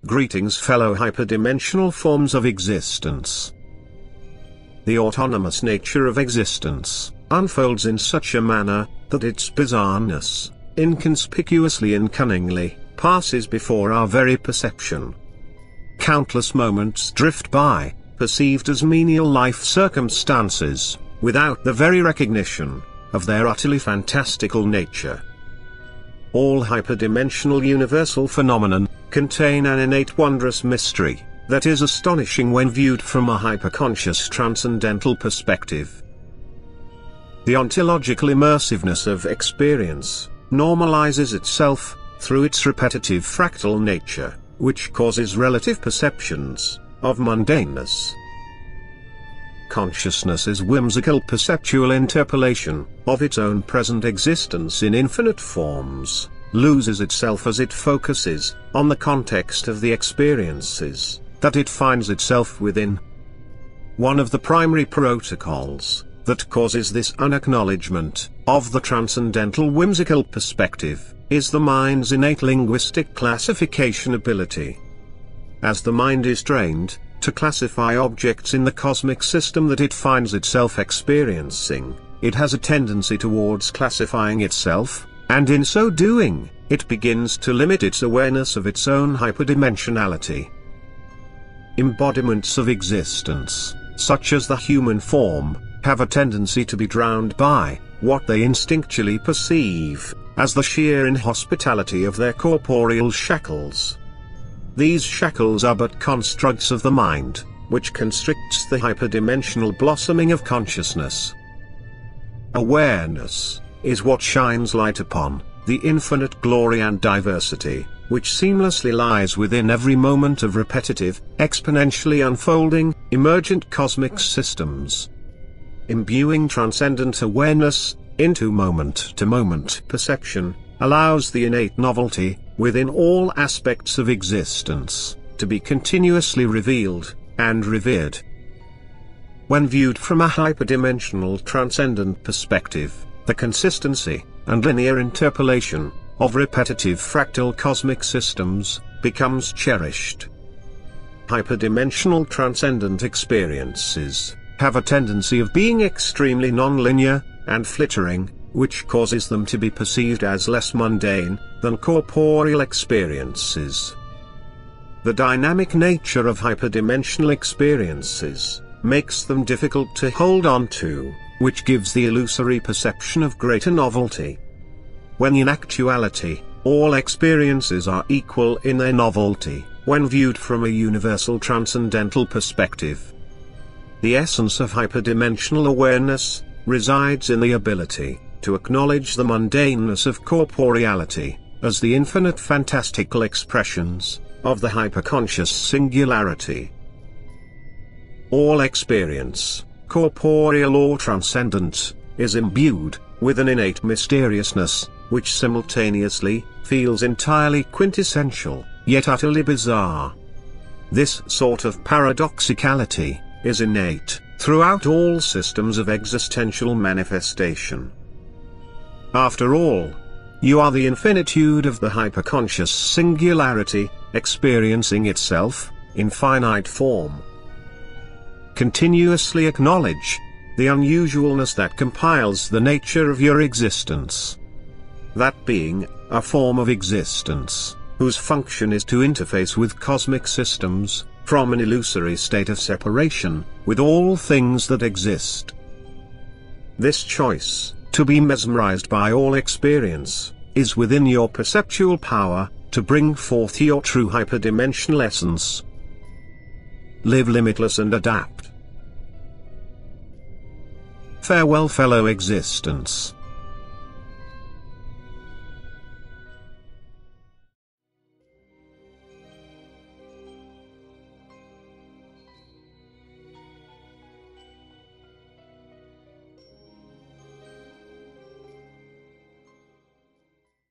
Greetings fellow hyperdimensional forms of existence. The autonomous nature of existence unfolds in such a manner that its bizarreness, inconspicuously and cunningly, passes before our very perception. Countless moments drift by, perceived as menial life circumstances, without the very recognition of their utterly fantastical nature. All hyperdimensional universal phenomenon contain an innate wondrous mystery that is astonishing when viewed from a hyperconscious transcendental perspective. The ontological immersiveness of experience normalizes itself through its repetitive fractal nature, which causes relative perceptions of mundaneness. Consciousness's whimsical perceptual interpolation of its own present existence in infinite forms loses itself as it focuses on the context of the experiences that it finds itself within. One of the primary protocols that causes this unacknowledgement of the transcendental whimsical perspective is the mind's innate linguistic classification ability. As the mind is trained to classify objects in the cosmic system that it finds itself experiencing, it has a tendency towards classifying itself, and in so doing, it begins to limit its awareness of its own hyperdimensionality. Embodiments of existence, such as the human form, have a tendency to be drowned by what they instinctually perceive as the sheer inhospitality of their corporeal shackles. These shackles are but constructs of the mind, which constricts the hyperdimensional blossoming of consciousness. Awareness is what shines light upon the infinite glory and diversity, which seamlessly lies within every moment of repetitive, exponentially unfolding, emergent cosmic systems. Imbuing transcendent awareness into moment-to-moment perception allows the innate novelty within all aspects of existence to be continuously revealed and revered. When viewed from a hyperdimensional transcendent perspective, the consistency and linear interpolation of repetitive fractal cosmic systems becomes cherished. Hyperdimensional transcendent experiences have a tendency of being extremely non-linear and flittering, which causes them to be perceived as less mundane than corporeal experiences. The dynamic nature of hyperdimensional experiences makes them difficult to hold on to, which gives the illusory perception of greater novelty. When in actuality, all experiences are equal in their novelty, when viewed from a universal transcendental perspective. The essence of hyperdimensional awareness resides in the ability to acknowledge the mundaneness of corporeality as the infinite fantastical expressions of the hyperconscious singularity. All experience, corporeal or transcendent, is imbued with an innate mysteriousness, which simultaneously feels entirely quintessential, yet utterly bizarre. This sort of paradoxicality is innate throughout all systems of existential manifestation. After all, you are the infinitude of the hyperconscious singularity, experiencing itself in finite form. Continuously acknowledge the unusualness that compiles the nature of your existence. That being a form of existence, whose function is to interface with cosmic systems, from an illusory state of separation with all things that exist. This choice, to be mesmerized by all experience, is within your perceptual power to bring forth your true hyperdimensional essence. Live limitless and adapt. Farewell fellow existence.